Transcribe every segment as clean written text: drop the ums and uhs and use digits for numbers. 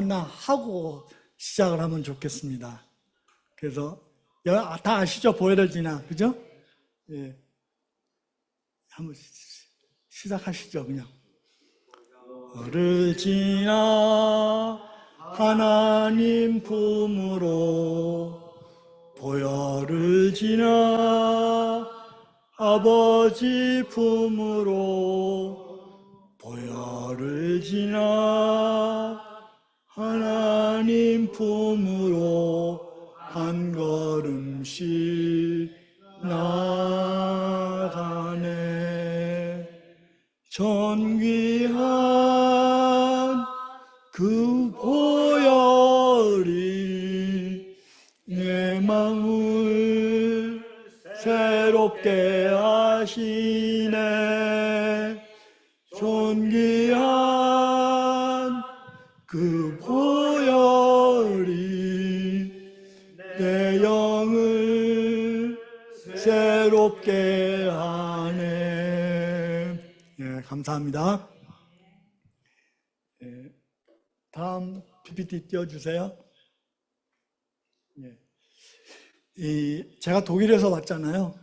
하나 하고 시작을 하면 좋겠습니다. 그래서 다 아시죠? 보혈을 지나, 그죠? 예. 한번 시작하시죠, 그냥. 보혈을 지나 하나님 품으로, 보혈을 지나 아버지 품으로, 보혈을 지나 하나님 품으로 한 걸음씩 나가네. 존귀한 그 보혈이 내 마음을 새롭게 하시네. 존귀한 그 보혈이 내 영을 새롭게 하네. 예, 감사합니다. 예, 다음 PPT 띄워주세요. 예. 제가 독일에서 왔잖아요.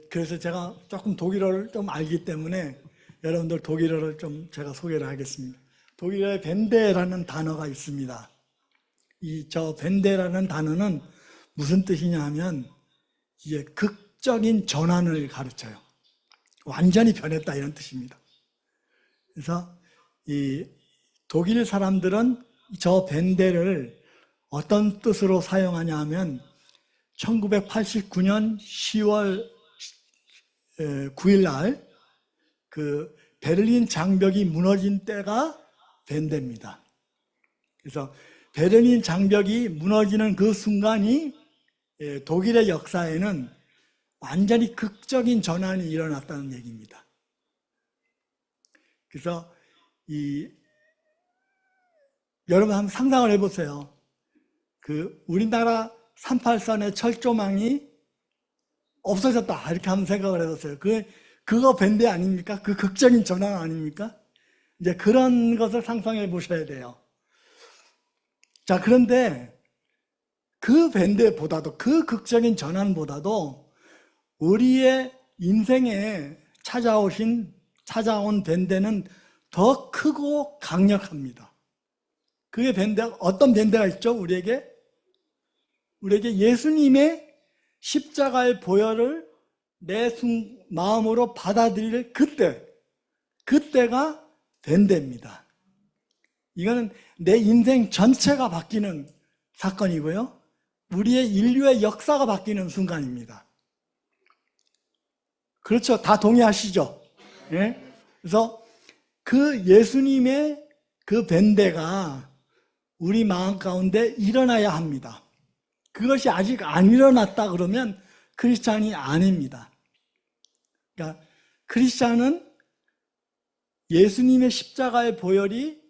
그래서 제가 조금 독일어를 좀 알기 때문에 여러분들 독일어를 좀 제가 소개를 하겠습니다. 독일어에 벤데라는 단어가 있습니다. 저 벤데라는 단어는 무슨 뜻이냐 하면 이게 극적인 전환을 가르쳐요. 완전히 변했다 이런 뜻입니다. 그래서 이 독일 사람들은 저 벤데를 어떤 뜻으로 사용하냐 하면 1989년 10월 9일 날 그 베를린 장벽이 무너진 때가 벤데입니다. 그래서 베를린 장벽이 무너지는 그 순간이 독일의 역사에는 완전히 극적인 전환이 일어났다는 얘기입니다. 그래서 여러분 한번 상상을 해보세요. 우리나라 38선의 철조망이 없어졌다 이렇게 한번 생각을 해보세요. 그거 밴드 아닙니까? 그 극적인 전환 아닙니까? 이제 그런 것을 상상해 보셔야 돼요. 자, 그런데 그 밴드보다도, 그 극적인 전환보다도 우리의 인생에 찾아온 밴드는 더 크고 강력합니다. 그게 어떤 밴드가 있죠? 우리에게 예수님의 십자가의 보혈을 내 마음으로 받아들일 그때가 밴드입니다. 이거는 내 인생 전체가 바뀌는 사건이고요. 우리의 인류의 역사가 바뀌는 순간입니다. 그렇죠? 다 동의하시죠? 예? 그래서 그 예수님의 그 밴드가 우리 마음 가운데 일어나야 합니다. 그것이 아직 안 일어났다 그러면 크리스찬이 아닙니다. 그러니까 크리스찬은 예수님의 십자가의 보혈이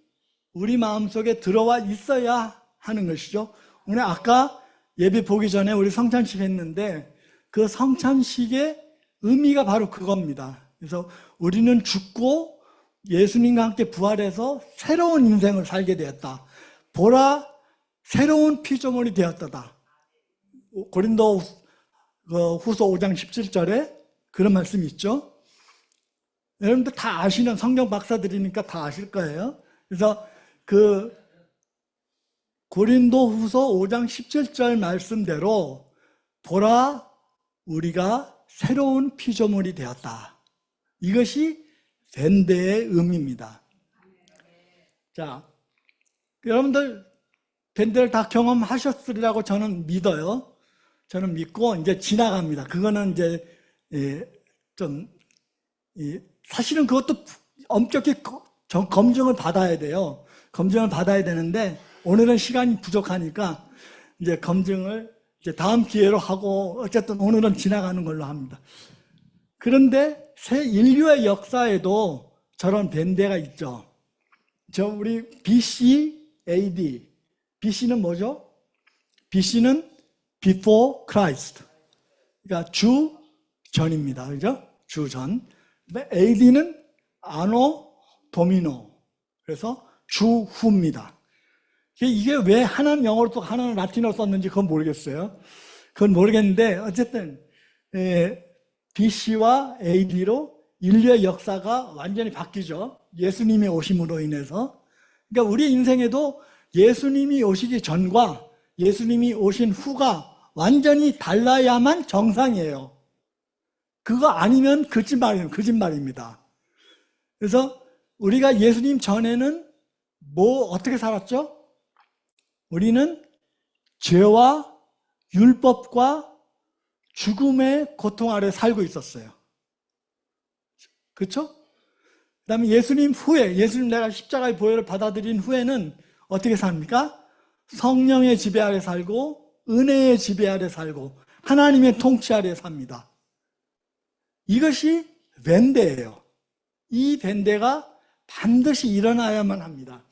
우리 마음속에 들어와 있어야 하는 것이죠. 오늘 아까 예배 보기 전에 우리 성찬식 했는데 그 성찬식의 의미가 바로 그겁니다. 그래서 우리는 죽고 예수님과 함께 부활해서 새로운 인생을 살게 되었다. 보라, 새로운 피조물이 되었다. 고린도 후서 5장 17절에 그런 말씀이 있죠. 여러분들 다 아시는 성경 박사들이니까 다 아실 거예요. 그래서 고린도 후서 5장 17절 말씀대로 보라, 우리가 새로운 피조물이 되었다. 이것이 밴드의 의미입니다. 자, 여러분들 밴드를 다 경험하셨으리라고 저는 믿어요. 저는 믿고 이제 지나갑니다. 그거는 이제 사실은 그것도 엄격히 검증을 받아야 돼요. 검증을 받아야 되는데 오늘은 시간이 부족하니까 이제 검증을 이제 다음 기회로 하고 어쨌든 오늘은 지나가는 걸로 합니다. 그런데 새 인류의 역사에도 저런 밴드가 있죠. 우리 BC, AD. BC는 뭐죠? BC는 Before Christ. 그러니까 주 전입니다. 그죠? 주 전. AD는 아노 도미노. 그래서 주 후입니다. 이게 왜 하나는 영어로 또 하나는 라틴어로 썼는지 그건 모르겠어요. 그건 모르겠는데 어쨌든 BC와 AD로 인류의 역사가 완전히 바뀌죠. 예수님이 오심으로 인해서. 그러니까 우리 인생에도 예수님이 오시기 전과 예수님이 오신 후가 완전히 달라야만 정상이에요. 그거 아니면 거짓말입니다. 그래서 우리가 예수님 전에는 어떻게 살았죠? 우리는 죄와 율법과 죽음의 고통 아래 살고 있었어요. 그렇죠? 그 다음에 예수님 후에, 예수님 내가 십자가의 보혈을 받아들인 후에는 어떻게 삽니까? 성령의 지배 아래 살고 은혜의 지배 아래 살고 하나님의 통치 아래 삽니다. 이것이 밴데예요. 이 밴데가 반드시 일어나야만 합니다.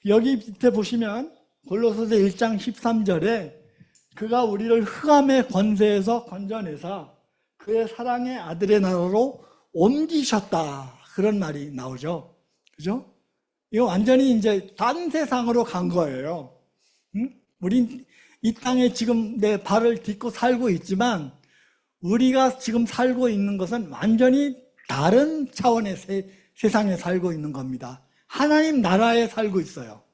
여기 밑에 보시면 골로새서 1장 13절에 그가 우리를 흑암의 권세에서 건져내사 그의 사랑의 아들의 나라로 옮기셨다. 그런 말이 나오죠. 그죠? 이거 완전히 이제 딴 세상으로 간 거예요. 우린 이 땅에 지금 내 발을 딛고 살고 있지만 우리가 지금 살고 있는 것은 완전히 다른 차원의 세상에 살고 있는 겁니다. 하나님 나라에 살고 있어요.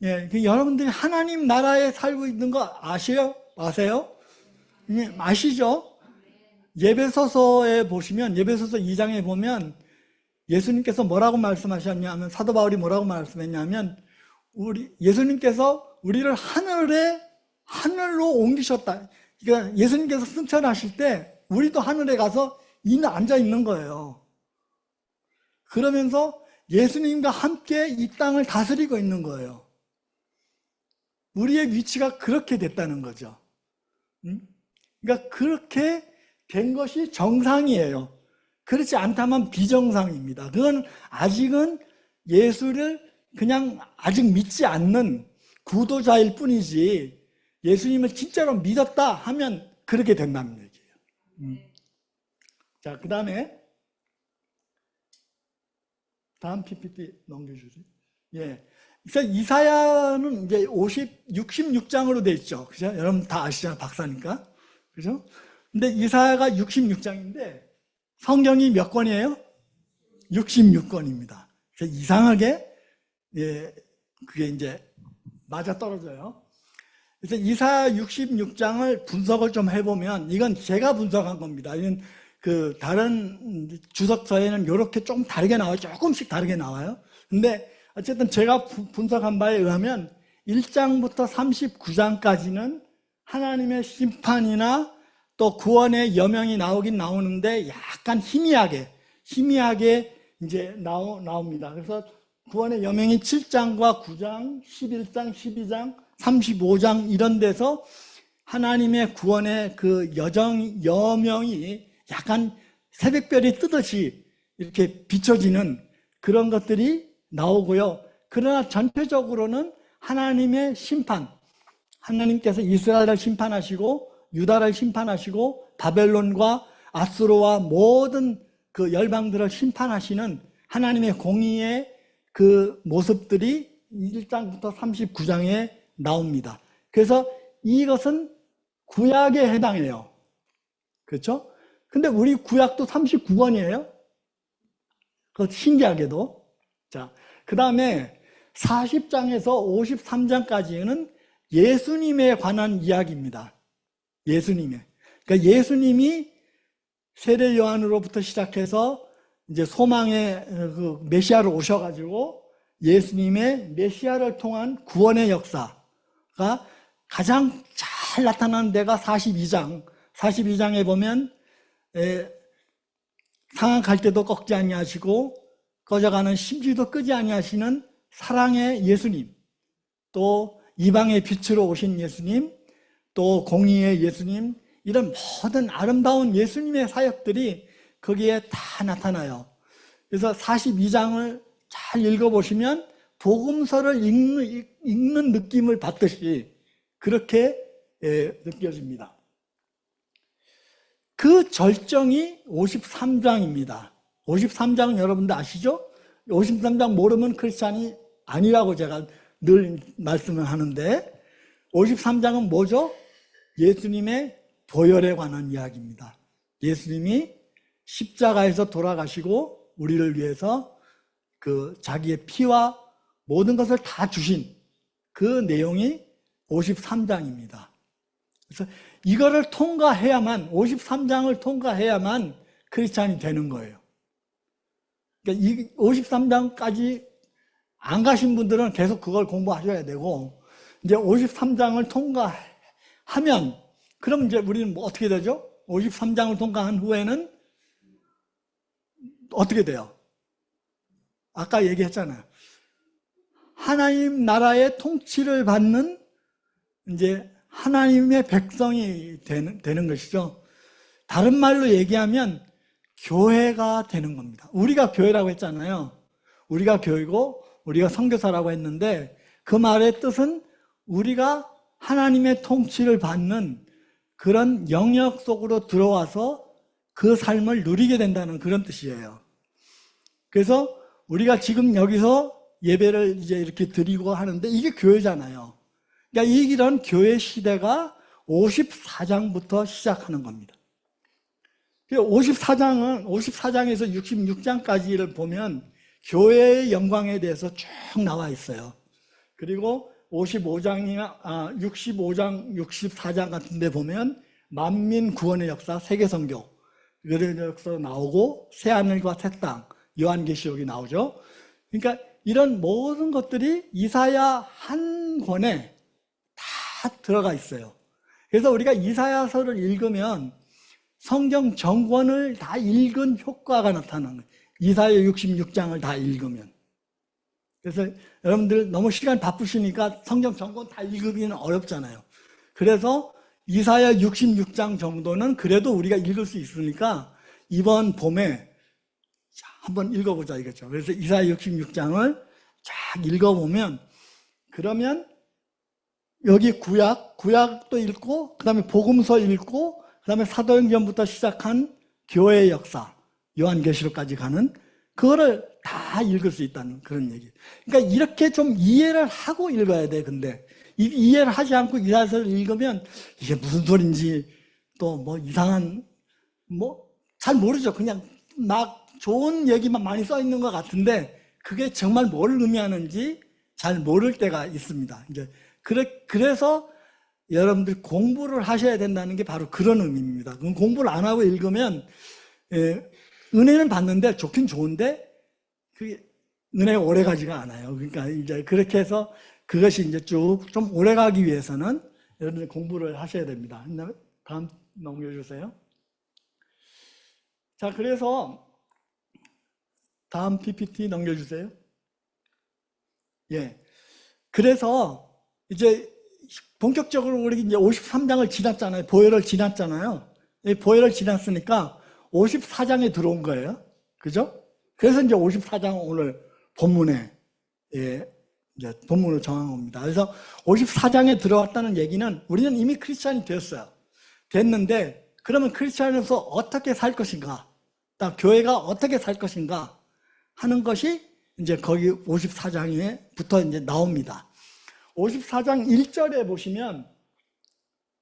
예, 여러분들이 하나님 나라에 살고 있는 거 아세요? 예, 아시죠? 예배소서에 보시면, 예배소서 2장에 보면 예수님께서 뭐라고 말씀하셨냐면, 사도 바울이 뭐라고 말씀했냐면, 예수님께서 우리를 하늘로 옮기셨다. 그러니까 예수님께서 승천하실 때 우리도 하늘에 가서 앉아 있는 거예요. 그러면서 예수님과 함께 이 땅을 다스리고 있는 거예요. 우리의 위치가 그렇게 됐다는 거죠. 그러니까 그렇게 된 것이 정상이에요. 그렇지 않다면 비정상입니다. 그건 아직은 예수를 그냥 아직 믿지 않는 구도자일 뿐이지 예수님을 진짜로 믿었다 하면 그렇게 된다는 얘기예요. 자, 그 다음에 다음 PPT 넘겨주세요. 예. 그래서 이사야는 이제 66장으로 돼 있죠. 그죠? 여러분 다 아시잖아요. 박사니까. 그죠? 근데 이사야가 66장인데 성경이 몇 권이에요? 66권입니다. 그래서 이상하게 그게 이제 맞아 떨어져요. 그래서 이사야 66장을 분석을 좀 해보면 이건 제가 분석한 겁니다. 이건 그 다른 주석서에는 이렇게 좀 다르게 나와요. 조금씩 다르게 나와요. 근데 어쨌든 제가 분석한 바에 의하면 1장부터 39장까지는 하나님의 심판이나 또 구원의 여명이 나오긴 나오는데 약간 희미하게 이제 나옵니다. 그래서 구원의 여명이 7장과 9장, 11장, 12장, 35장 이런 데서 하나님의 구원의 그 여명이 약간 새벽별이 뜨듯이 이렇게 비춰지는 그런 것들이 나오고요. 그러나 전체적으로는 하나님의 심판, 하나님께서 이스라엘을 심판하시고 유다를 심판하시고 바벨론과 아수르와 모든 그 열방들을 심판하시는 하나님의 공의의 그 모습들이 1장부터 39장에 나옵니다. 그래서 이것은 구약에 해당해요. 그렇죠? 근데 우리 구약도 39권이에요. 그 신기하게도. 자, 그 다음에 40장에서 53장까지는 예수님에 관한 이야기입니다. 예수님의. 그러니까 예수님이 세례 요한으로부터 시작해서 이제 소망의 그 메시아로 오셔가지고 예수님의 메시아를 통한 구원의 역사가 가장 잘 나타나는 데가 42장에 보면 상한 때도 꺾지 아니하시고 꺼져가는 심지도 끄지 아니하시는 사랑의 예수님, 또 이방의 빛으로 오신 예수님, 또 공의의 예수님, 이런 모든 아름다운 예수님의 사역들이 거기에 다 나타나요. 그래서 42장을 잘 읽어보시면 복음서를 읽는 느낌을 받듯이 그렇게 느껴집니다. 그 절정이 53장입니다. 53장은 여러분들 아시죠? 53장 모르면 크리스찬이 아니라고 제가 늘 말씀을 하는데, 53장은 뭐죠? 예수님의 보혈에 관한 이야기입니다. 예수님이 십자가에서 돌아가시고 우리를 위해서 그 자기의 피와 모든 것을 다 주신 그 내용이 53장입니다. 그래서 이거를 통과해야만, 53장을 통과해야만 크리스찬이 되는 거예요. 그러니까 이 53장까지 안 가신 분들은 계속 그걸 공부하셔야 되고, 이제 53장을 통과하면, 그럼 이제 우리는 뭐 어떻게 되죠? 53장을 통과한 후에는 어떻게 돼요? 아까 얘기했잖아요. 하나님 나라의 통치를 받는 이제 하나님의 백성이 되는 것이죠. 다른 말로 얘기하면 교회가 되는 겁니다. 우리가 교회라고 했잖아요. 우리가 교회고 우리가 선교사라고 했는데, 그 말의 뜻은 우리가 하나님의 통치를 받는 그런 영역 속으로 들어와서 그 삶을 누리게 된다는 그런 뜻이에요. 그래서 우리가 지금 여기서 예배를 이제 이렇게 드리고 하는데 이게 교회잖아요. 그러니까 이런 교회 시대가 54장부터 시작하는 겁니다. 54장에서 66장까지를 보면 교회의 영광에 대해서 쭉 나와 있어요. 그리고 65장, 64장 같은 데 보면 만민 구원의 역사, 세계선교, 그런 역사 나오고, 새하늘과 새 땅, 요한계시록이 나오죠. 그러니까 이런 모든 것들이 이사야 한 권에 다 들어가 있어요. 그래서 우리가 이사야서를 읽으면 성경 전권을 다 읽은 효과가 나타나는 거예요. 이사야 66장을 다 읽으면. 그래서 여러분들 너무 시간 바쁘시니까 성경 전권 다 읽기는 어렵잖아요. 그래서 이사야 66장 정도는 그래도 우리가 읽을 수 있으니까 이번 봄에 한번 읽어보자 이거죠. 그래서 이사야 66장을 쫙 읽어보면, 그러면 여기 구약도 읽고, 그 다음에 복음서 읽고, 그 다음에 사도행전부터 시작한 교회의 역사, 요한계시록까지 가는 그거를 다 읽을 수 있다는 그런 얘기. 그러니까 이렇게 좀 이해를 하고 읽어야 돼. 근데 이해를 하지 않고 이사야서를 읽으면 이게 무슨 소린지, 또 뭐 이상한, 뭐 잘 모르죠. 그냥 막 좋은 얘기만 많이 써 있는 것 같은데 그게 정말 뭘 의미하는지 잘 모를 때가 있습니다. 이제 그래서 여러분들 공부를 하셔야 된다는 게 바로 그런 의미입니다. 공부를 안 하고 읽으면 은혜는 받는데 좋긴 좋은데 그게 은혜가 오래 가지가 않아요. 그러니까 이제 그렇게 해서 그것이 이제 쭉 좀 오래 가기 위해서는 여러분들 공부를 하셔야 됩니다. 다음 넘겨주세요. 자, 그래서 다음 PPT 넘겨주세요. 예. 그래서 이제 본격적으로 우리 이제 53장을 지났잖아요. 보혈을 지났잖아요. 보혈을 지났으니까 54장에 들어온 거예요. 그죠? 그래서 이제 54장 오늘 본문에, 예, 이제 본문을 정한 겁니다. 그래서 54장에 들어왔다는 얘기는 우리는 이미 크리스찬이 되었어요. 됐는데, 그러면 크리스찬으로서 어떻게 살 것인가? 교회가 어떻게 살 것인가? 하는 것이 이제 거기 54장에부터 이제 나옵니다. 54장 1절에 보시면,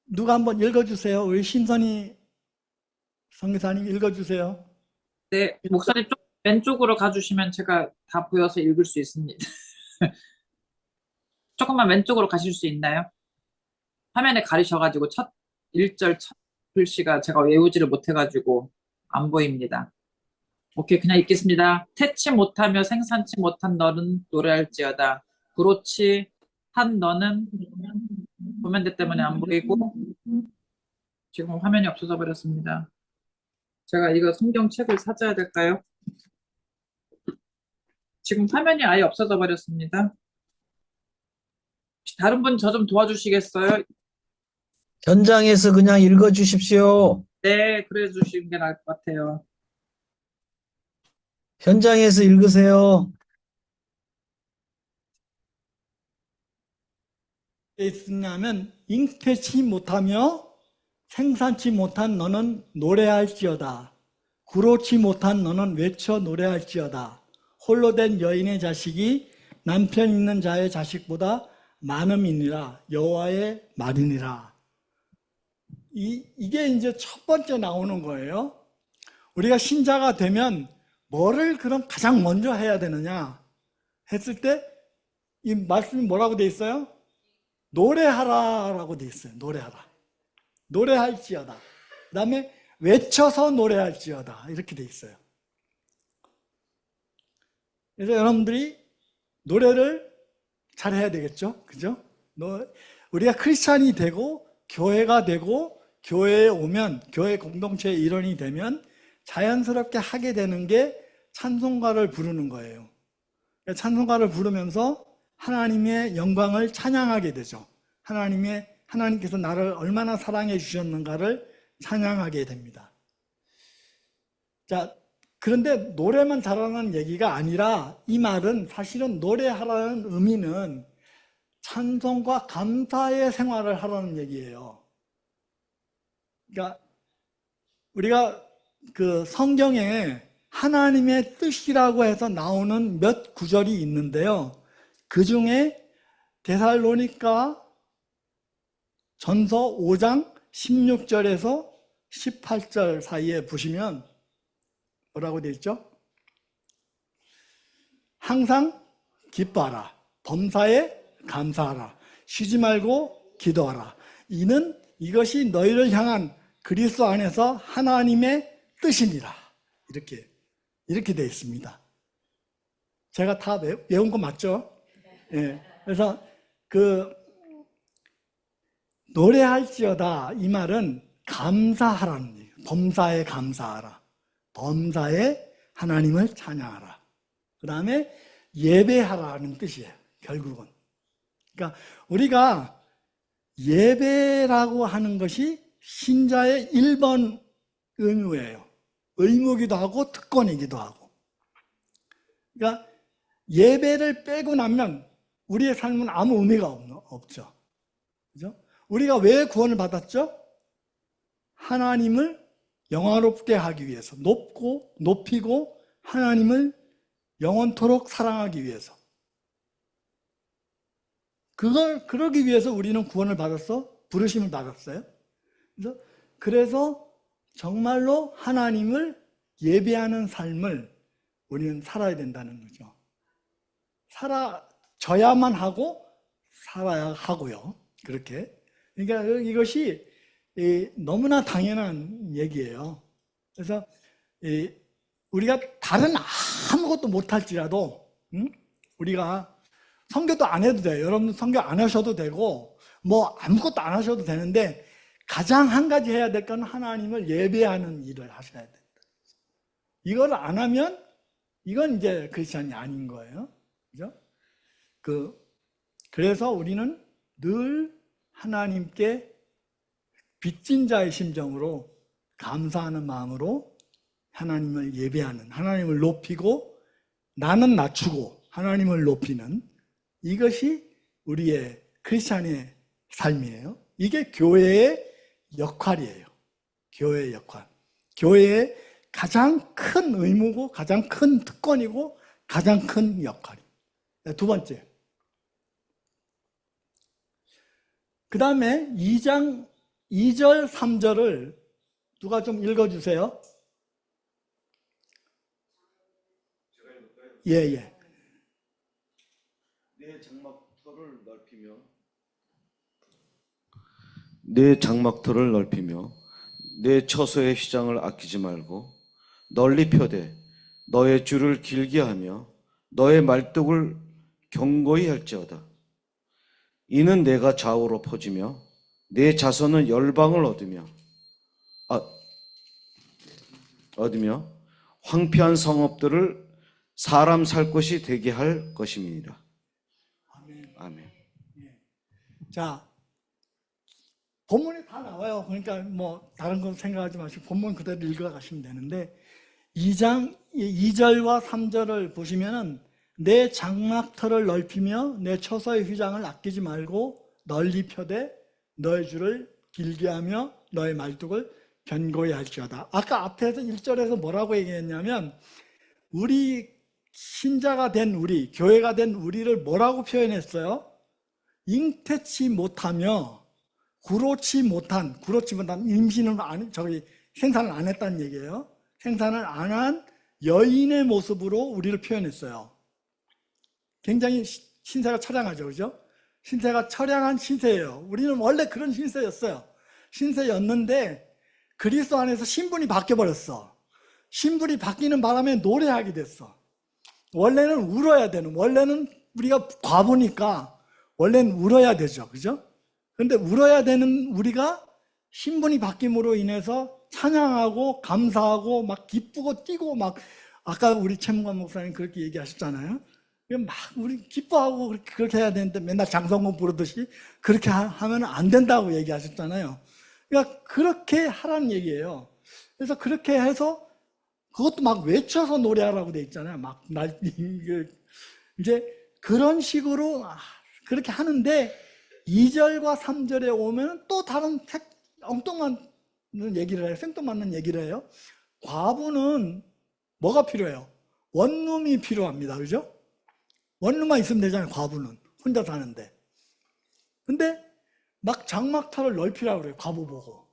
누가 한번 읽어주세요. 우리 신선희 선교사님 읽어주세요. 네, 목사님 좀 왼쪽으로 가주시면 제가 다 보여서 읽을 수 있습니다. 조금만 왼쪽으로 가실 수 있나요? 화면에 가리셔가지고 1절 첫 글씨가 제가 외우지를 못해가지고 안 보입니다. 오케이, 그냥 읽겠습니다. 태치 못하며 생산치 못한 너는 노래할지어다. 그렇지 한 너는, 도면대 때문에 안 보이고 지금 화면이 없어져 버렸습니다. 제가 이거 성경책을 사줘야 될까요? 지금 화면이 아예 없어져 버렸습니다. 다른 분 저 좀 도와주시겠어요? 현장에서 그냥 읽어 주십시오. 네, 그래 주시는 게 나을 것 같아요. 현장에서 읽으세요. 있냐면 잉태치 못하며 생산치 못한 너는 노래할지어다. 구로치 못한 너는 외쳐 노래할지어다. 홀로 된 여인의 자식이 남편 있는 자의 자식보다 많음이니라. 여호와의 말이니라. 이게 이제 첫 번째 나오는 거예요. 우리가 신자가 되면 뭐를 그럼 가장 먼저 해야 되느냐 했을 때 이 말씀이 뭐라고 돼 있어요? 노래하라라고 돼 있어요. 노래하라. 노래할지어다. 그 다음에 외쳐서 노래할지어다. 이렇게 돼 있어요. 그래서 여러분들이 노래를 잘해야 되겠죠? 그죠? 우리가 크리스찬이 되고 교회가 되고 교회에 오면 교회 공동체의 일원이 되면 자연스럽게 하게 되는 게 찬송가를 부르는 거예요. 찬송가를 부르면서 하나님의 영광을 찬양하게 되죠. 하나님께서 나를 얼마나 사랑해 주셨는가를 찬양하게 됩니다. 자, 그런데 노래만 잘하는 얘기가 아니라 이 말은 사실은 노래하라는 의미는 찬송과 감사의 생활을 하라는 얘기예요. 그러니까 우리가 그 성경에 하나님의 뜻이라고 해서 나오는 몇 구절이 있는데요. 그 중에 데살로니가 전서 5장 16절에서 18절 사이에 보시면 뭐라고 되어 있죠? 항상 기뻐하라. 범사에 감사하라. 쉬지 말고 기도하라. 이것이 너희를 향한 그리스도 안에서 하나님의 뜻이니라. 이렇게 되어 있습니다. 제가 다 외운 거 맞죠? 예. 그래서 노래할지어다 이 말은 감사하라는 얘기예요. 범사에 감사하라. 범사에 하나님을 찬양하라. 그 다음에 예배하라는 뜻이에요. 결국은. 그러니까 우리가 예배라고 하는 것이 신자의 1번 의무예요. 의무기도 하고 특권이기도 하고. 그러니까 예배를 빼고 나면 우리의 삶은 아무 의미가 없죠. 그죠? 우리가 왜 구원을 받았죠? 하나님을 영화롭게 하기 위해서, 높이고 하나님을 영원토록 사랑하기 위해서. 그러기 위해서 우리는 구원을 받았어? 부르심을 받았어요? 그래서 정말로 하나님을 예배하는 삶을 우리는 살아야 된다는 거죠. 살아져야만 하고 살아야 하고요. 그렇게. 그러니까 이것이 너무나 당연한 얘기예요. 그래서 우리가 다른 아무것도 못할지라도 우리가 선교도 안 해도 돼요. 여러분 선교 안 하셔도 되고 뭐 아무것도 안 하셔도 되는데 가장 한 가지 해야 될 건 하나님을 예배하는 일을 하셔야 된다. 이걸 안 하면 이건 이제 크리스찬이 아닌 거예요. 그죠? 그래서 우리는 늘 하나님께 빚진 자의 심정으로 감사하는 마음으로 하나님을 예배하는, 하나님을 높이고 나는 낮추고 하나님을 높이는 이것이 우리의 크리스찬의 삶이에요. 이게 교회의 역할이에요. 교회의 역할. 교회의 가장 큰 의무고 가장 큰 특권이고 가장 큰 역할이에요. 두 번째. 그 다음에 2장 2절, 3절을 누가 좀 읽어주세요. 예. 내 장막터를 넓히며 내 처소의 휘장을 아끼지 말고 널리 펴되 너의 줄을 길게 하며 너의 말뚝을 견고히 할지어다. 이는 내가 좌우로 퍼지며 내 자손은 열방을 얻으며 황폐한 성읍들을 사람 살 곳이 되게 할 것임이니라. 아멘. 자, 본문에 다 나와요. 그러니까 뭐 다른 건 생각하지 마시고 본문 그대로 읽어가시면 되는데 2장 2절과 3절을 보시면은 내 장막터를 넓히며 내 처소의 휘장을 아끼지 말고 널리 펴되 너의 줄을 길게 하며 너의 말뚝을 견고히 할지어다. 아까 앞에서 1절에서 뭐라고 얘기했냐면 우리 신자가 된 우리, 교회가 된 우리를 뭐라고 표현했어요? 잉태치 못하며 구로치 못한 임신을 생산을 안 했다는 얘기예요. 생산을 안 한 여인의 모습으로 우리를 표현했어요. 굉장히 신세가 처량하죠, 그죠? 신세가 처량한 신세예요. 우리는 원래 그런 신세였어요. 신세였는데 그리스도 안에서 신분이 바뀌어버렸어. 신분이 바뀌는 바람에 노래하게 됐어. 원래는 울어야 되는, 원래는 우리가 과부니까 원래는 울어야 되죠, 그죠? 근데 울어야 되는 우리가 신분이 바뀜으로 인해서 찬양하고 감사하고 막 기쁘고 뛰고 막 아까 우리 최문관 목사님 그렇게 얘기하셨잖아요. 막 우리 기뻐하고 그렇게 해야 되는데 맨날 장성근 부르듯이 그렇게 하면 안 된다고 얘기하셨잖아요. 그러니까 그렇게 하라는 얘기예요. 그래서 그렇게 해서 그것도 막 외쳐서 노래하라고 돼 있잖아요. 막 이제 그런 식으로 그렇게 하는데 2절과 3절에 오면 또 다른 엉뚱한 얘기를 해요. 생뚱맞는 얘기를 해요. 과부는 뭐가 필요해요? 원룸이 필요합니다. 그죠? 원룸만 있으면 되잖아요. 과부는 혼자 사는데. 근데 막 장막터를 넓히라고 그래요. 과부 보고.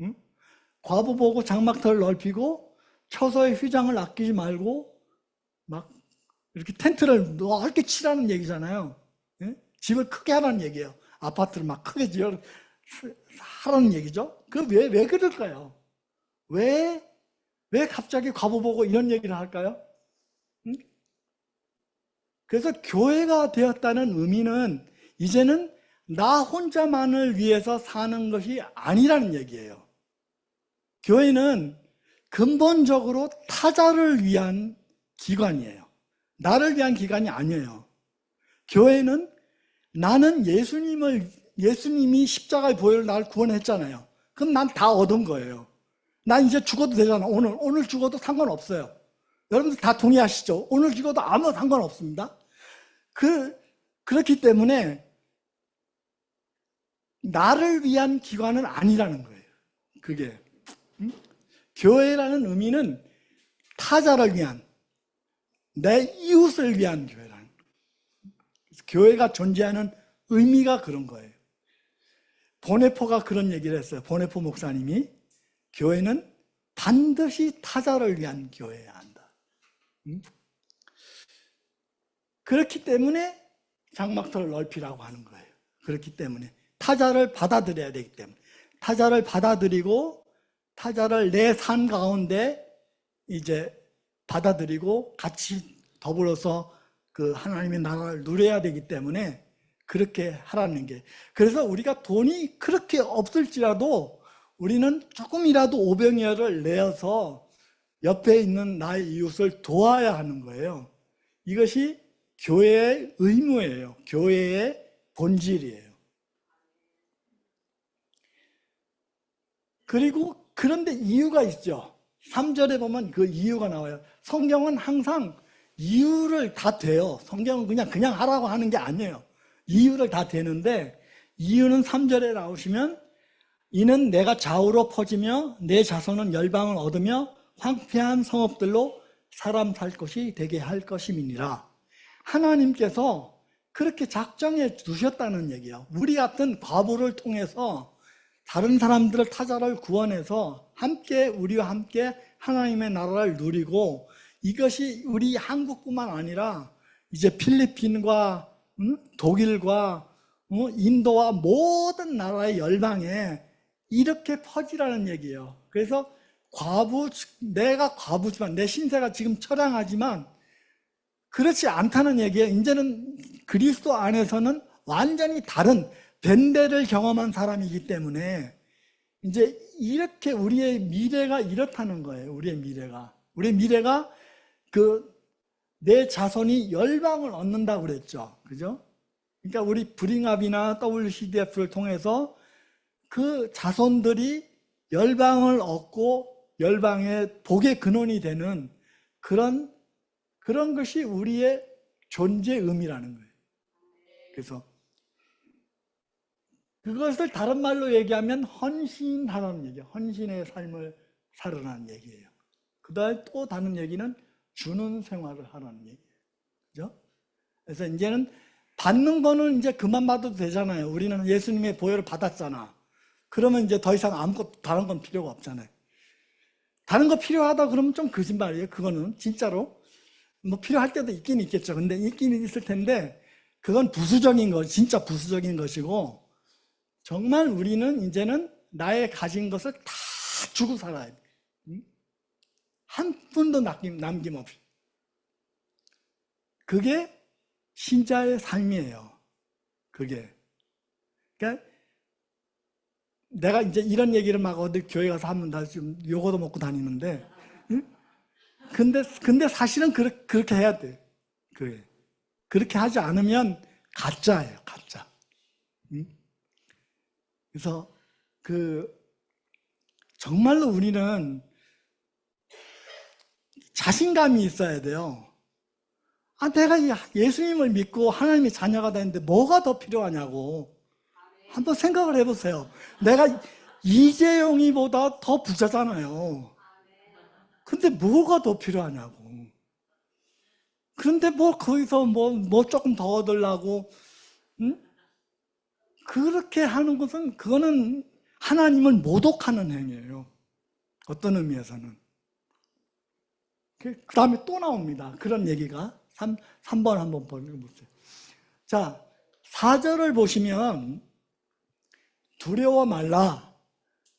응? 과부 보고 장막터를 넓히고 처소의 휘장을 아끼지 말고 막 이렇게 텐트를 넓게 치라는 얘기잖아요. 예? 집을 크게 하라는 얘기예요. 아파트를 막 크게 하라는 얘기죠. 왜 그럴까요? 왜 갑자기 과부 보고 이런 얘기를 할까요? 응? 그래서 교회가 되었다는 의미는 이제는 나 혼자만을 위해서 사는 것이 아니라는 얘기예요. 교회는 근본적으로 타자를 위한 기관이에요. 나를 위한 기관이 아니에요. 교회는 나는 예수님이 십자가의 보혈로 나를 구원했잖아요. 그럼 난 다 얻은 거예요. 난 이제 죽어도 되잖아. 오늘 죽어도 상관없어요. 여러분들 다 동의하시죠? 오늘 죽어도 아무 상관없습니다. 그렇기 때문에 나를 위한 기관은 아니라는 거예요. 그게. 교회라는 의미는 타자를 위한, 내 이웃을 위한 교회라는 거예요. 교회가 존재하는 의미가 그런 거예요. 보네포가 그런 얘기를 했어요. 보네포 목사님이 교회는 반드시 타자를 위한 교회여야 한다. 그렇기 때문에 장막터를 넓히라고 하는 거예요. 그렇기 때문에 타자를 받아들여야 되기 때문에 타자를 받아들이고 타자를 내 삶 가운데 이제 받아들이고 같이 더불어서 그 하나님의 나라를 누려야 되기 때문에 그렇게 하라는 게. 그래서 우리가 돈이 그렇게 없을지라도 우리는 조금이라도 오병이어를 내어서 옆에 있는 나의 이웃을 도와야 하는 거예요. 이것이 교회의 의무예요. 교회의 본질이에요. 그런데 이유가 있죠. 3절에 보면 그 이유가 나와요. 성경은 항상 이유를 다 대요. 성경은 그냥 하라고 하는 게 아니에요. 이유를 다 대는데 이유는 3절에 나오시면 이는 내가 좌우로 퍼지며 내 자손은 열방을 얻으며 황폐한 성읍들로 사람 살 곳이 되게 할 것임이니라. 하나님께서 그렇게 작정해 두셨다는 얘기예요. 우리 같은 과부를 통해서 다른 사람들을 타자를 구원해서 우리와 함께 하나님의 나라를 누리고 이것이 우리 한국뿐만 아니라 이제 필리핀과 독일과 인도와 모든 나라의 열방에 이렇게 퍼지라는 얘기예요. 그래서 내가 과부지만 내 신세가 지금 처량하지만 그렇지 않다는 얘기예요. 이제는 그리스도 안에서는 완전히 다른 벤데를 경험한 사람이기 때문에 이제 이렇게 우리의 미래가 이렇다는 거예요. 우리의 미래가 내 자손이 열방을 얻는다고 그랬죠. 그죠? 그러니까 우리 브링업이나 WCDF를 통해서 그 자손들이 열방을 얻고 열방의 복의 근원이 되는 그런 것이 우리의 존재 의미라는 거예요. 그래서 그것을 다른 말로 얘기하면 헌신하라는 얘기예요. 헌신의 삶을 살으라는 얘기예요. 그 다음에 또 다른 얘기는 주는 생활을 하라는 얘기예요. 그죠? 그래서 이제는 받는 거는 이제 그만 받아도 되잖아요. 우리는 예수님의 보혈을 받았잖아. 그러면 이제 더 이상 아무것도 다른 건 필요가 없잖아요. 다른 거 필요하다 그러면 좀 거짓말이에요. 그거는 진짜로 뭐 필요할 때도 있긴 있겠죠. 근데 있긴 있을 텐데 그건 부수적인 거, 진짜 부수적인 것이고, 정말 우리는 이제는 나의 가진 것을 다 주고 살아야 돼. 한 푼도 남김없이. 그게 신자의 삶이에요. 그게. 그러니까 내가 이제 이런 얘기를 막 어디 교회 가서 하면 나 지금 요거도 먹고 다니는데, 응? 근데 사실은 그렇게 해야 돼. 그렇게 하지 않으면 가짜예요, 가짜. 응? 그래서 정말로 우리는 자신감이 있어야 돼요. 내가 예수님을 믿고 하나님의 자녀가 되는데 뭐가 더 필요하냐고. 한번 생각을 해보세요. 내가 이재용이보다 더 부자잖아요. 근데 뭐가 더 필요하냐고. 그런데 뭐 거기서 뭐 조금 더 얻으려고, 응? 그렇게 하는 것은, 그거는 하나님을 모독하는 행위예요. 어떤 의미에서는. 그 다음에 또 나옵니다. 그런 얘기가. 3번 한번 보세요. 자, 4절을 보시면, 두려워 말라.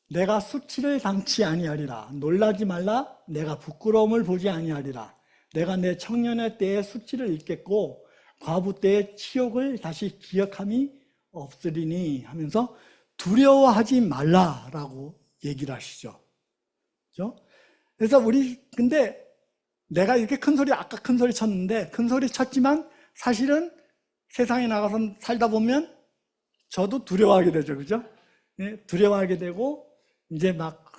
내가 수치를 당치 아니하리라. 놀라지 말라. 내가 부끄러움을 보지 아니하리라. 내가 내 청년의 때의 수치를 잊겠고 과부 때의 치욕을 다시 기억함이 없으리니 하면서 두려워하지 말라라고 얘기를 하시죠. 그렇죠? 그래서 근데 내가 이렇게 아까 큰 소리 쳤는데, 큰 소리 쳤지만 사실은 세상에 나가서 살다 보면 저도 두려워하게 되죠. 그죠? 네, 두려워하게 되고, 이제 막,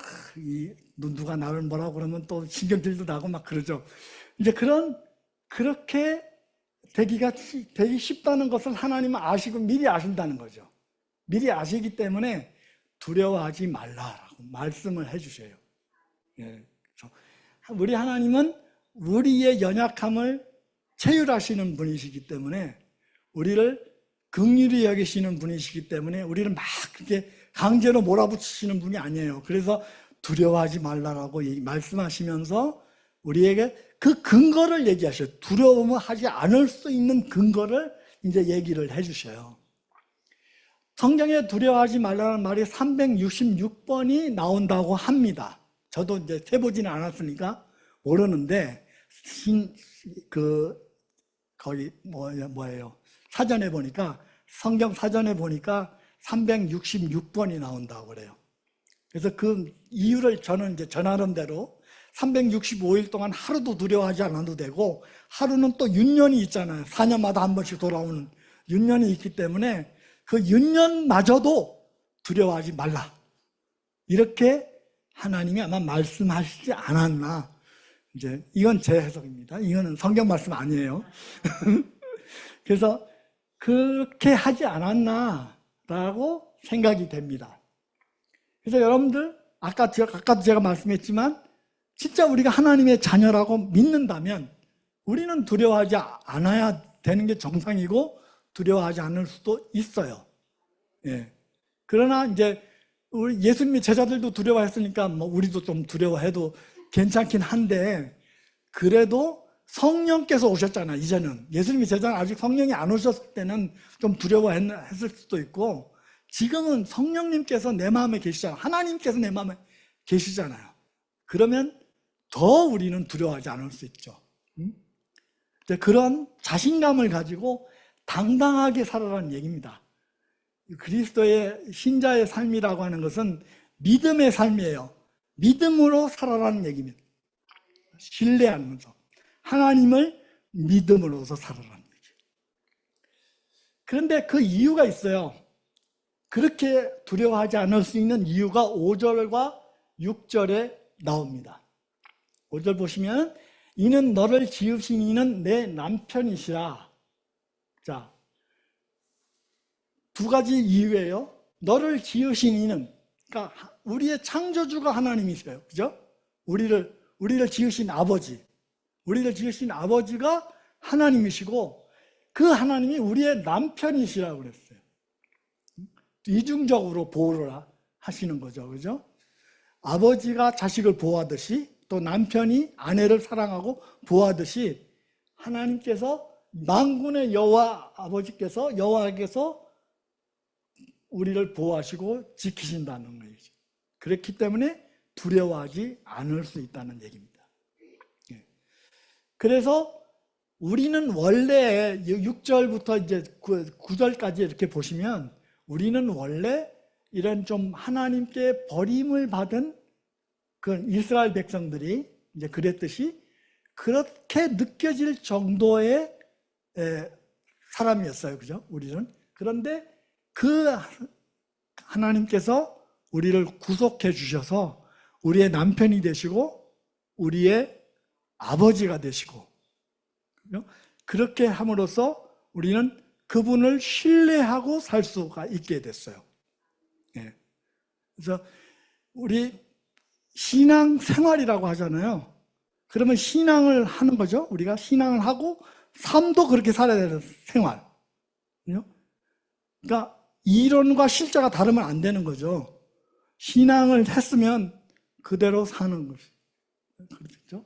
누가 나를 뭐라고 그러면 또 신경질도 나고 막 그러죠. 이제 그렇게 되기 쉽다는 것을 하나님은 아시고 미리 아신다는 거죠. 미리 아시기 때문에 두려워하지 말라라고 말씀을 해주셔요. 예, 우리 하나님은 우리의 연약함을 체휼하시는 분이시기 때문에, 우리를 긍휼히 여기시는 분이시기 때문에 우리를 막 그렇게 강제로 몰아붙이시는 분이 아니에요. 그래서 두려워하지 말라라고 말씀하시면서 우리에게 그 근거를 얘기하셔요. 두려움하지 않을 수 있는 근거를 이제 얘기를 해주셔요. 성경에 두려워하지 말라는 말이 366번이 나온다고 합니다. 저도 이제 세보지는 않았으니까 모르는데, 거기 뭐예요? 사전에 보니까, 성경 사전에 보니까 366번이 나온다고 그래요. 그래서 그 이유를 저는 이제 전하는 대로 365일 동안 하루도 두려워하지 않아도 되고, 하루는 또 윤년이 있잖아요. 4년마다 한 번씩 돌아오는 윤년이 있기 때문에 그 윤년마저도 두려워하지 말라. 이렇게 하나님이 아마 말씀하시지 않았나. 이제 이건 제 해석입니다. 이거는 성경 말씀 아니에요. 그래서 그렇게 하지 않았나라고 생각이 됩니다. 그래서 여러분들, 아까도 제가 말씀했지만, 진짜 우리가 하나님의 자녀라고 믿는다면 우리는 두려워하지 않아야 되는 게 정상이고, 두려워하지 않을 수도 있어요. 예. 그러나 이제 우리 예수님의 제자들도 두려워했으니까 뭐 우리도 좀 두려워해도 괜찮긴 한데, 그래도 성령께서 오셨잖아요. 이제는 예수님의 제자는 아직 성령이 안 오셨을 때는 좀 두려워했을 수도 있고, 지금은 성령님께서 내 마음에 계시잖아요. 하나님께서 내 마음에 계시잖아요. 그러면 더 우리는 두려워하지 않을 수 있죠. 그런 자신감을 가지고 당당하게 살아라는 얘기입니다. 그리스도의 신자의 삶이라고 하는 것은 믿음의 삶이에요. 믿음으로 살아라는 얘기입니다. 신뢰하면서 하나님을 믿음으로서 살아라는 얘기예요. 그런데 그 이유가 있어요. 그렇게 두려워하지 않을 수 있는 이유가 5절과 6절에 나옵니다. 5절 보시면, 이는 너를 지으신 이는 내 남편이시라. 자, 두 가지 이유예요. 너를 지으신 이는, 그러니까 우리의 창조주가 하나님이세요. 그죠? 우리를 지으신 아버지, 우리를 지으신 아버지가 하나님이시고 그 하나님이 우리의 남편이시라고 그랬어요. 이중적으로 보호를 하시는 거죠. 그죠? 아버지가 자식을 보호하듯이 또 남편이 아내를 사랑하고 보호하듯이 하나님께서 만군의 여호와께서 우리를 보호하시고 지키신다는 거죠. 그렇기 때문에 두려워하지 않을 수 있다는 얘기입니다. 그래서 우리는 원래 6절부터 이제 9절까지 이렇게 보시면 우리는 원래 이런 좀 하나님께 버림을 받은 그 이스라엘 백성들이 이제 그랬듯이 그렇게 느껴질 정도의 사람이었어요. 그죠? 우리는. 그런데 그 하나님께서 우리를 구속해 주셔서 우리의 남편이 되시고 우리의 아버지가 되시고 그렇게 함으로써 우리는 그분을 신뢰하고 살 수가 있게 됐어요. 그래서 우리 신앙 생활이라고 하잖아요. 그러면 신앙을 하는 거죠. 우리가 신앙을 하고 삶도 그렇게 살아야 되는 생활. 그러니까 이론과 실제가 다르면 안 되는 거죠. 신앙을 했으면 그대로 사는 것이. 그렇죠?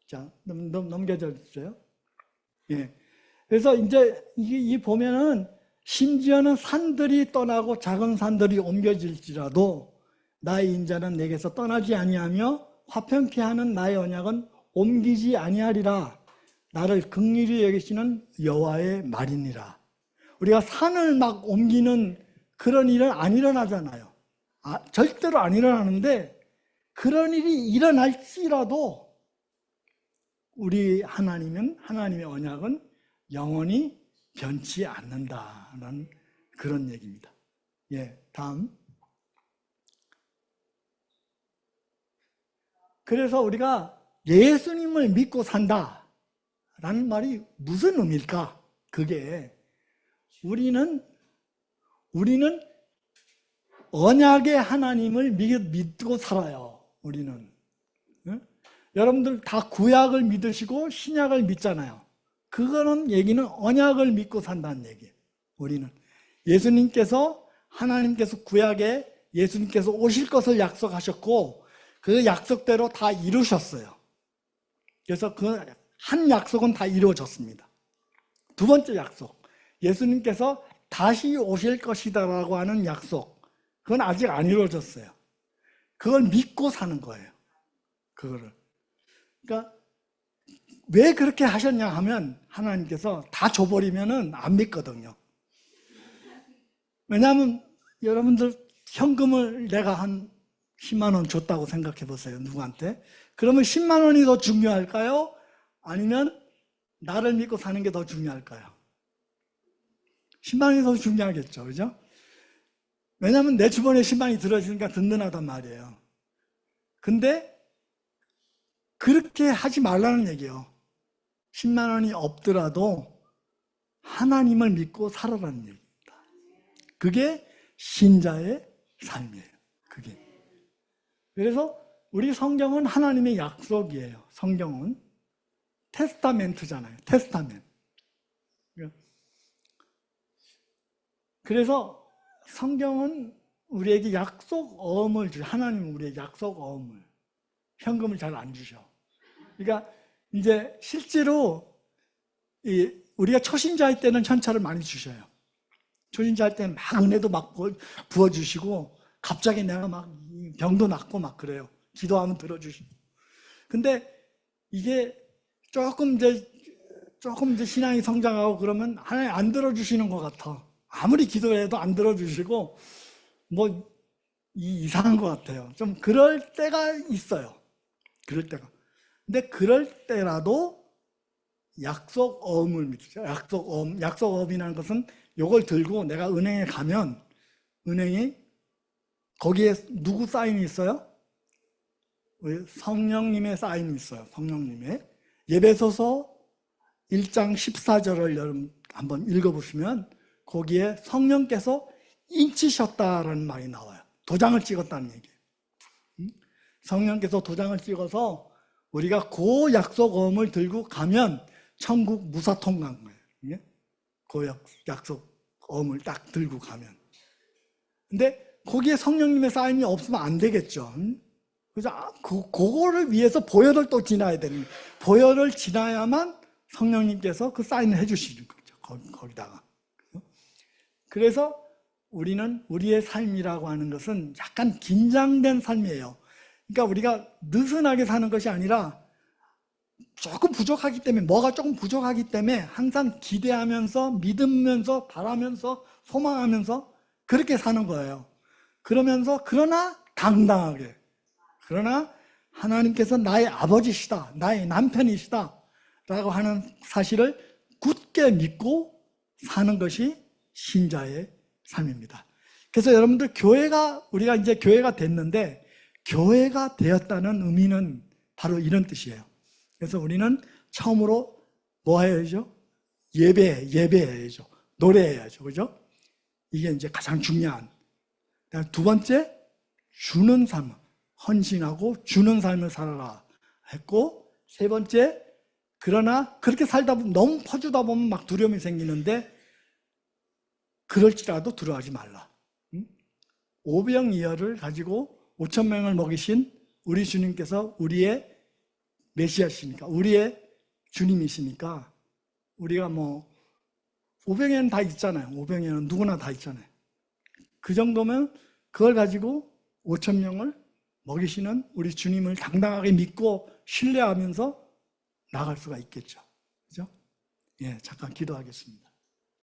자, 넘겨져 주세요. 예. 그래서 이제 이 보면은 심지어는 산들이 떠나고 작은 산들이 옮겨질지라도 나의 인자는 내게서 떠나지 아니하며 화평케 하는 나의 언약은 옮기지 아니하리라. 나를 긍휼히 여기시는 여호와의 말이니라. 우리가 산을 막 옮기는 그런 일은 안 일어나잖아요. 절대로 안 일어나는데 그런 일이 일어날지라도 우리 하나님의 언약은 영원히 변치 않는다는 그런 얘기입니다. 예, 다음. 그래서 우리가 예수님을 믿고 산다라는 말이 무슨 의미일까? 그게 우리는 언약의 하나님을 믿고 살아요. 우리는. 여러분들 다 구약을 믿으시고 신약을 믿잖아요. 그거는 얘기는 언약을 믿고 산다는 얘기예요. 우리는 하나님께서 구약에 예수님께서 오실 것을 약속하셨고 그 약속대로 다 이루셨어요. 그래서 그 한 약속은 다 이루어졌습니다. 두 번째 약속, 예수님께서 다시 오실 것이다라고 하는 약속, 그건 아직 안 이루어졌어요. 그걸 믿고 사는 거예요. 그거를. 그러니까 왜 그렇게 하셨냐 하면 하나님께서 다 줘버리면은 안 믿거든요. 왜냐하면 여러분들 현금을 내가 한 10만 원 줬다고 생각해 보세요. 누구한테? 그러면 10만 원이 더 중요할까요? 아니면 나를 믿고 사는 게 더 중요할까요? 10만 원이 더 중요하겠죠. 그죠? 왜냐하면 내 주머니에 10만 원이 들어지니까 든든하단 말이에요. 근데 그렇게 하지 말라는 얘기예요. 10만 원이 없더라도 하나님을 믿고 살아라는 얘기입니다. 그게 신자의 삶이에요. 그게. 그래서 우리 성경은 하나님의 약속이에요. 성경은 테스타멘트잖아요. 테스타멘. 그래서 성경은 우리에게 약속어음을 주죠. 하나님은 우리에게 약속어음을, 현금을 잘 안 주셔. 그러니까 이제 실제로 우리가 초신자일 때는 현찰을 많이 주셔요. 초신자일 때는 막 은혜도 막 부어주시고 갑자기 내가 막 병도 낫고 막 그래요. 기도하면 들어주시고. 근데 이게 조금 이제 신앙이 성장하고 그러면 하나님 안 들어주시는 것 같아. 아무리 기도해도 안 들어주시고 뭐 이상한 것 같아요. 좀 그럴 때가 있어요. 그럴 때가. 근데 그럴 때라도 약속어음을 믿죠. 약속어음이라는 것은 이걸 들고 내가 은행에 가면 은행이 거기에 누구 사인이 있어요? 성령님의 사인이 있어요. 성령님의. 예배소서 1장 14절을 여러분 한번 읽어보시면 거기에 성령께서 인치셨다라는 말이 나와요. 도장을 찍었다는 얘기예요. 성령께서 도장을 찍어서 우리가 그 약속음을 들고 가면 천국 무사통 간 거예요. 예? 그 약속음을 딱 들고 가면. 근데 거기에 성령님의 사인이 없으면 안 되겠죠. 그래서 그거를 위해서 보혈을 또 지나야 되는 거예요. 보혈을 지나야만 성령님께서 그 사인을 해주시는 거죠. 거기다가. 그래서 우리는 우리의 삶이라고 하는 것은 약간 긴장된 삶이에요. 그러니까 우리가 느슨하게 사는 것이 아니라 조금 부족하기 때문에, 뭐가 조금 부족하기 때문에 항상 기대하면서 믿으면서 바라면서 소망하면서 그렇게 사는 거예요. 그러면서 그러나 당당하게, 그러나 하나님께서 나의 아버지시다, 나의 남편이시다 라고 하는 사실을 굳게 믿고 사는 것이 신자의 삶입니다. 그래서 여러분들 우리가 이제 교회가 됐는데, 교회가 되었다는 의미는 바로 이런 뜻이에요. 그래서 우리는 처음으로 뭐 해야죠? 예배해야죠. 노래해야죠. 그죠? 이게 이제 가장 중요한. 두 번째, 주는 삶, 헌신하고 주는 삶을 살아라 했고, 세 번째, 그러나 그렇게 살다 보면, 너무 퍼주다 보면 막 두려움이 생기는데, 그럴지라도 두려워하지 말라. 오병이어를 가지고 5천 명을 먹이신 우리 주님께서 우리의 메시아시니까, 우리의 주님이시니까, 우리가 뭐 오병이어는 다 있잖아요. 오병이어는 누구나 다 있잖아요. 그 정도면 그걸 가지고 5천 명을 먹이시는 우리 주님을 당당하게 믿고 신뢰하면서 나갈 수가 있겠죠. 그죠? 예, 잠깐 기도하겠습니다.